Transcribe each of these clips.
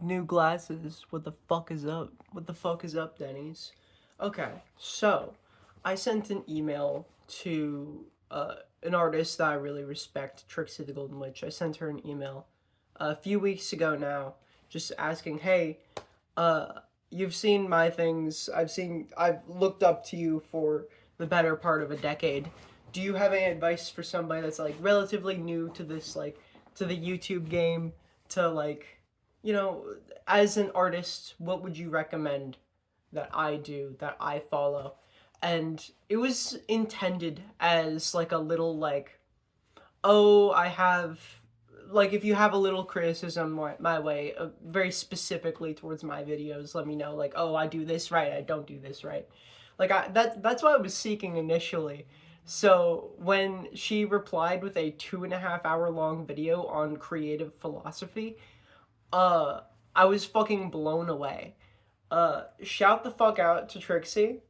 New glasses. What the fuck is up? What the fuck is up, Denny's? Okay, so I sent an email to an artist that I really respect, Trixie the Golden Witch. I sent her an email a few weeks ago now, just asking, hey, you've seen my things. I've looked up to you for the better part of a decade. Do you have any advice for somebody that's like relatively new to this, like, to the YouTube game, to like, you know, as an artist, what would you recommend that I do, that I follow? And it was intended as like a little like, oh, I have, like, if you have a little criticism my way, very specifically towards my videos, let me know, like, oh, I do this right, I don't do this right. Like, that's what I was seeking initially. So when she replied with a 2.5 hour long video on creative philosophy, uh I was fucking blown away. Shout the fuck out to Trixie.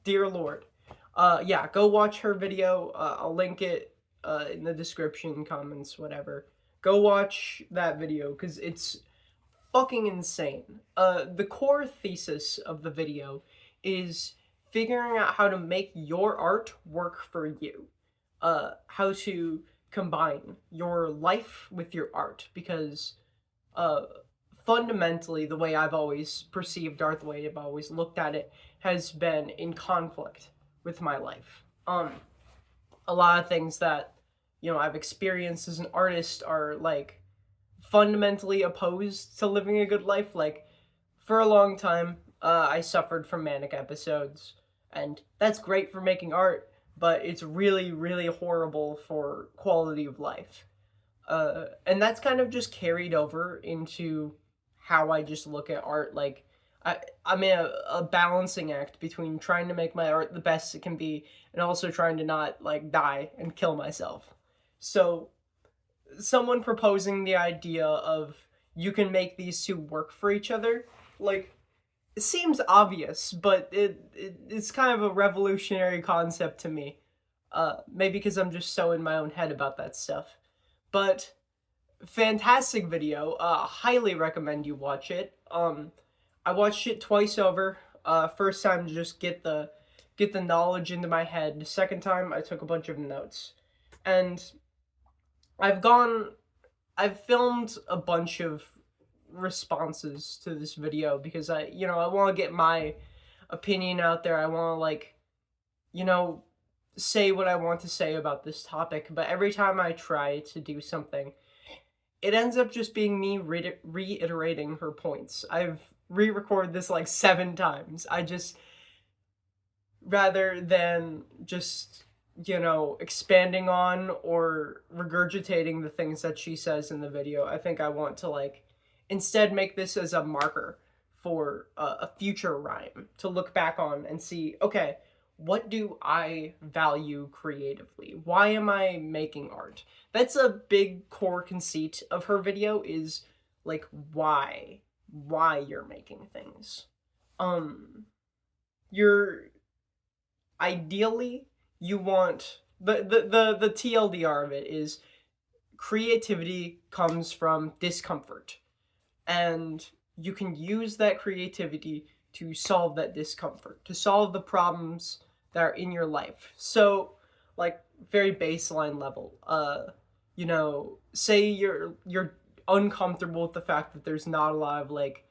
Dear Lord. Yeah, go watch her video. I'll link it in the description, comments, whatever. Go watch that video because it's fucking insane. The core thesis of the video is figuring out how to make your art work for you. How to combine your life with your art because uh, fundamentally, the way I've always perceived art, the way I've always looked at it, has been in conflict with my life. A lot of things that I've experienced as an artist are like fundamentally opposed to living a good life. Like for a long time, I suffered from manic episodes, and that's great for making art, but it's really, really horrible for quality of life. And that's kind of just carried over into how I just look at art. Like I'm in a balancing act between trying to make my art the best it can be and also trying to not like die and kill myself. So someone proposing the idea of you can make these two work for each other, like it seems obvious, but it's kind of a revolutionary concept to me. Maybe because I'm just so in my own head about that stuff. But fantastic video. Highly recommend you watch it. I watched it twice over. First time to just get the knowledge into my head. Second time I took a bunch of notes, and I've gone. I've filmed a bunch of responses to this video because I want to get my opinion out there. I want to like, you know, say what I want to say about this topic. But every time I try to do something, it ends up just being me reiterating her points. I've re-recorded this like 7 times. I just, rather than just, expanding on or regurgitating the things that she says in the video, I think I want to like instead make this as a marker for a future rhyme to look back on and see, okay, what do I value creatively? Why am I making art? That's a big core conceit of her video is like why you're making things. You're ideally you want the TLDR of it is creativity comes from discomfort, and you can use that creativity to solve that discomfort, to solve the problems that are in your life. So, like very baseline level, say you're uncomfortable with the fact that there's not a lot of like,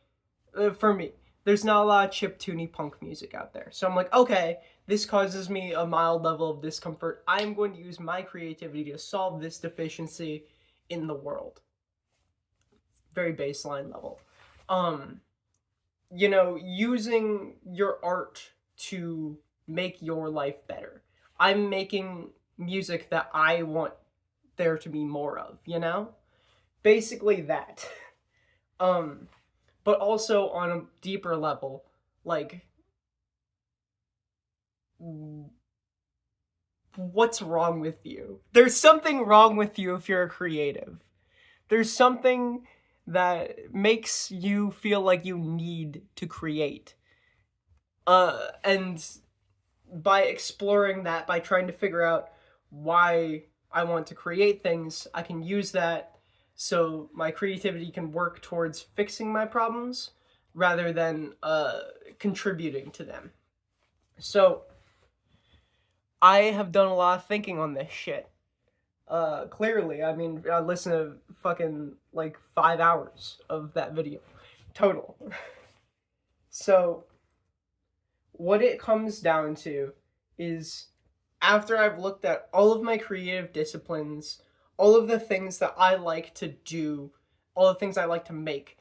for me, there's not a lot of chiptune punk music out there. So I'm like, okay, this causes me a mild level of discomfort. I'm going to use my creativity to solve this deficiency in the world. Very baseline level. Um, using your art to make your life better. I'm making music that I want there to be more of, Basically that. Um, but also on a deeper level, like what's wrong with you? There's something wrong with you if you're a creative. There's something that makes you feel like you need to create. And by exploring that, by trying to figure out why I want to create things, I can use that so my creativity can work towards fixing my problems rather than contributing to them. So I have done a lot of thinking on this shit. Clearly, I mean, I listened to fucking like 5 hours of that video total. So what it comes down to is, after I've looked at all of my creative disciplines, all of the things that I like to do, all the things I like to make,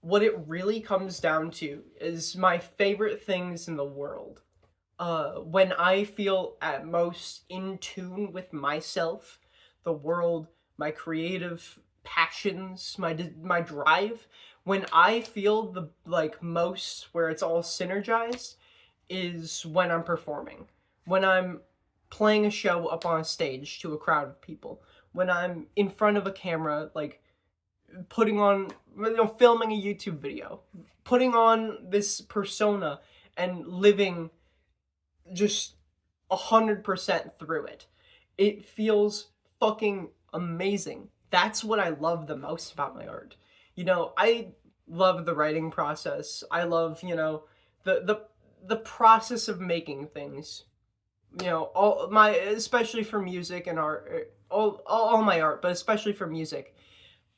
what it really comes down to is my favorite things in the world. When I feel at most in tune with myself, the world, my creative passions, my drive, when I feel the like most where it's all synergized is when I'm performing. When I'm playing a show up on a stage to a crowd of people. When I'm in front of a camera, like putting on, filming a YouTube video, putting on this persona and living just 100% through it. It feels fucking amazing. That's what I love the most about my art. I love the writing process. I love, the process of making things. All my, especially for music and art, all my art, but especially for music.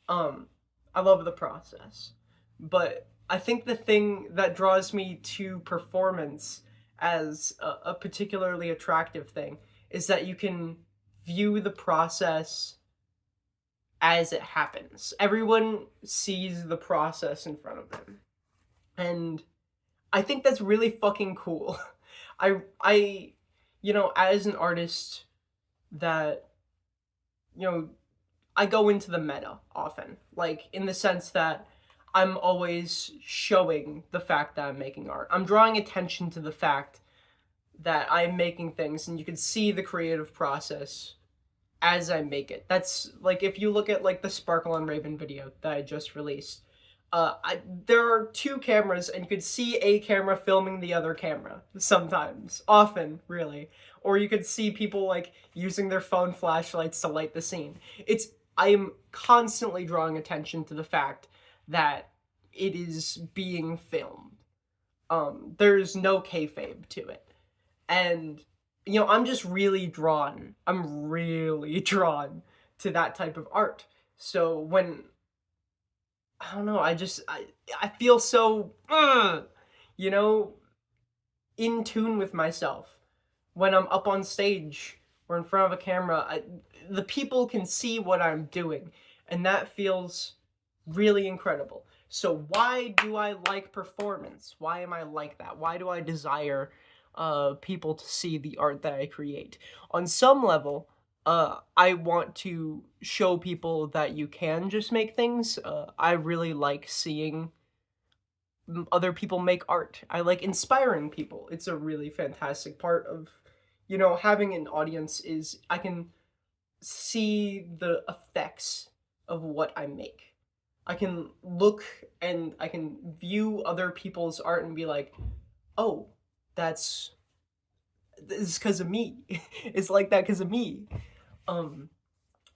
I love the process. But I think the thing that draws me to performance as a particularly attractive thing is that you can view the process as it happens. Everyone sees the process in front of them. And I think that's really fucking cool. I as an artist that, I go into the meta often, like in the sense that I'm always showing the fact that I'm making art. I'm drawing attention to the fact that I'm making things, and you can see the creative process as I make it. That's like, if you look at like the Sparkle and Raven video that I just released, there are two cameras, and you could see a camera filming the other camera sometimes, often, really. Or you could see people like using their phone flashlights to light the scene. I am constantly drawing attention to the fact that it is being filmed. There's no kayfabe to it. And, I'm just really drawn. I'm really drawn to that type of art. So when, I don't know, I feel so, you know, in tune with myself. When I'm up on stage or in front of a camera, the people can see what I'm doing, and that feels really incredible. So why do I like performance? Why am I like that? Why do I desire people to see the art that I create? On some level, I want to show people that you can just make things. I really like seeing other people make art. I like inspiring people. It's a really fantastic part of, having an audience, is I can see the effects of what I make. I can look and I can view other people's art and be like, oh, this is because of me. It's like that because of me. Um,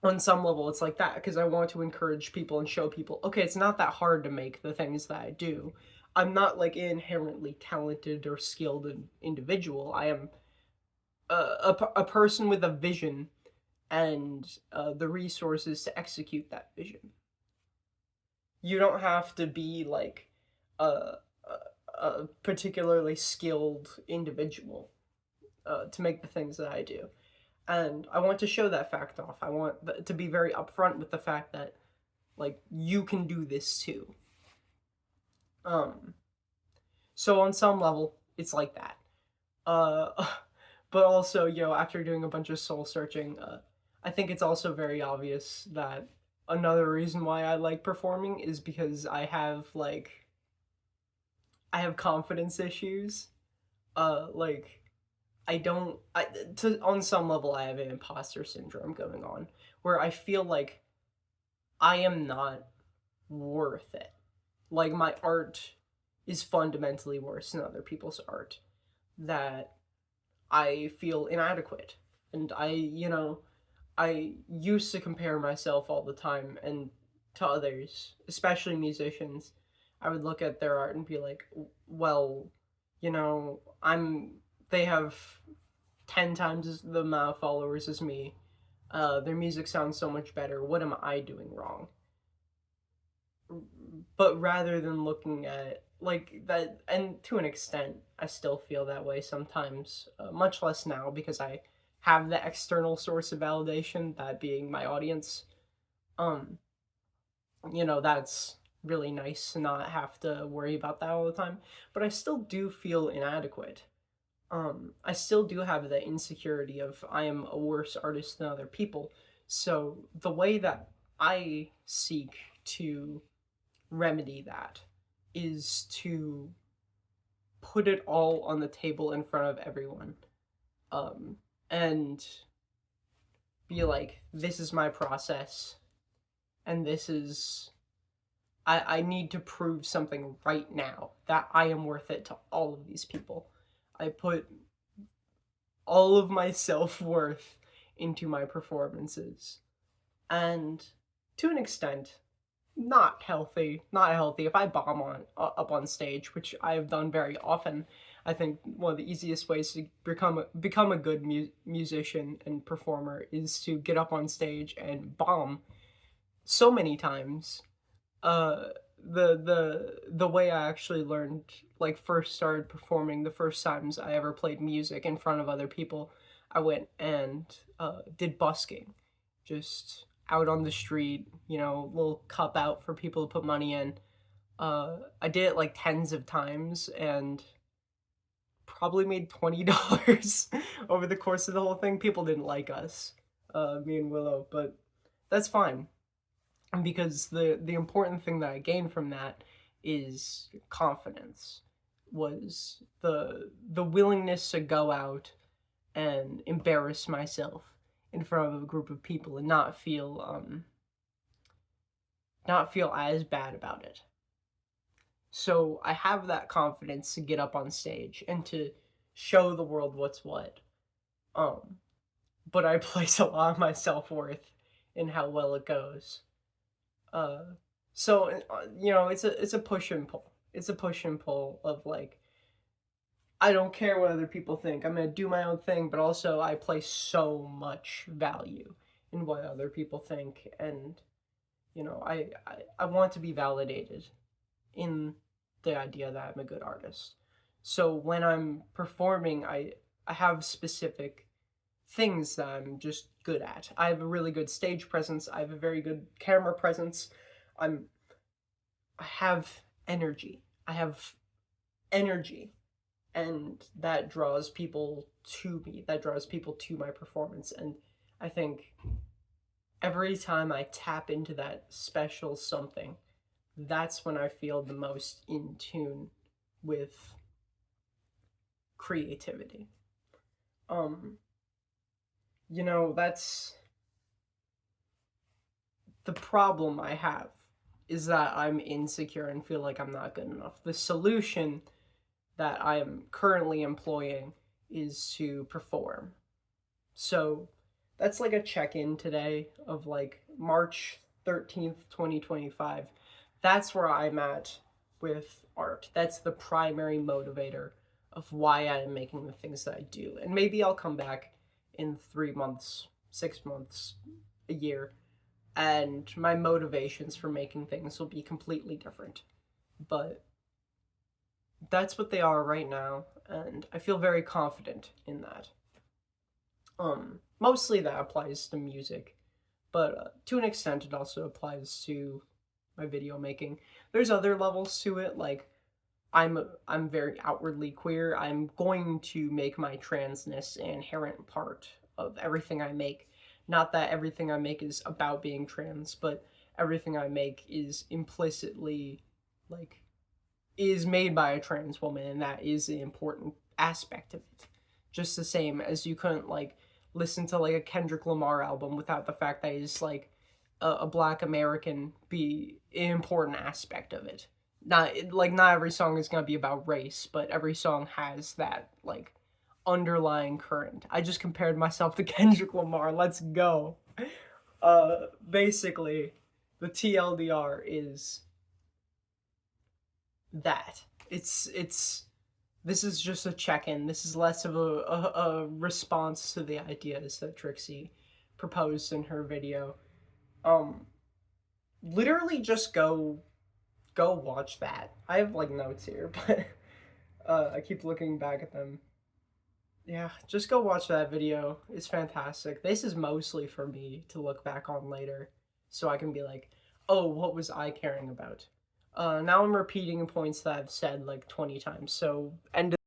on some level, it's like that because I want to encourage people and show people, okay, it's not that hard to make the things that I do. I'm not like inherently talented or skilled individual. I am a person with a vision and the resources to execute that vision. You don't have to be like a particularly skilled individual to make the things that I do. And I want to show that fact off. I want to be very upfront with the fact that, like, you can do this too. So on some level, it's like that. But also, after doing a bunch of soul searching, I think it's also very obvious that another reason why I like performing is because I have confidence issues. Like, on some level, I have an imposter syndrome going on, where I feel like I am not worth it. Like, my art is fundamentally worse than other people's art. That I feel inadequate. And I used to compare myself all the time, and to others, especially musicians. I would look at their art and be like, well, you know, they have 10 times the amount of followers as me. Their music sounds so much better. What am I doing wrong? But rather than looking at like that, and to an extent, I still feel that way sometimes, much less now because I have the external source of validation, that being my audience. Um, that's really nice to not have to worry about that all the time. But I still do feel inadequate. I still do have the insecurity of I am a worse artist than other people. So the way that I seek to remedy that is to put it all on the table in front of everyone, um, and be like, this is my process, and this is I need to prove something right now that I am worth it to all of these people. I put all of my self-worth into my performances. And to an extent, not healthy. If I bomb on up on stage, which I have done very often, I think one of the easiest ways to become a good musician and performer is to get up on stage and bomb so many times. uh the way I actually learned, like, first started performing, the first times I ever played music in front of other people, I went and did busking, just out on the street, little cup out for people to put money in. I did it like tens of times and probably made $20 over the course of the whole thing. People didn't like us, me and Willow, but that's fine, because the important thing that I gained from that is confidence, was the willingness to go out and embarrass myself in front of a group of people and not feel as bad about it. So I have that confidence to get up on stage and to show the world what's what. Um, but I place a lot of my self worth in how well it goes. Uh, so it's a push and pull. It's a push and pull of like, I don't care what other people think. I'm gonna do my own thing, but also I place so much value in what other people think, and I want to be validated in the idea that I'm a good artist. So when I'm performing, I have specific things that I'm just good at. I have a really good stage presence. I have a very good camera presence. I'm I have energy. I have energy, and that draws people to me. That draws people to my performance, and I think every time I tap into that special something, that's when I feel the most in tune with creativity. Um, that's the problem I have, is that I'm insecure and feel like I'm not good enough. The solution that I am currently employing is to perform. So that's like a check in today of like March 13th, 2025. That's where I'm at with art. That's the primary motivator of why I am making the things that I do. And maybe I'll come back in 3 months, 6 months, a year, and my motivations for making things will be completely different. But that's what they are right now, and I feel very confident in that. Mostly that applies to music, but to an extent it also applies to my video making. There's other levels to it, like I'm very outwardly queer. I'm going to make my transness an inherent part of everything I make. Not that everything I make is about being trans, but everything I make is implicitly, like, is made by a trans woman, and that is an important aspect of it. Just the same as you couldn't like listen to like a Kendrick Lamar album without the fact that he's like a Black American be an important aspect of it. Not every song is gonna be about race, but every song has that like underlying current. I just compared myself to Kendrick Lamar. Let's go. Basically, the TLDR is that. This is just a check-in. This is less of a response to the ideas that Trixie proposed in her video. Literally just go watch that. I have like notes here, but I keep looking back at them. Yeah, just go watch that video. It's fantastic. This is mostly for me to look back on later, so I can be like, oh, what was I caring about? Now I'm repeating points that I've said like 20 times, so end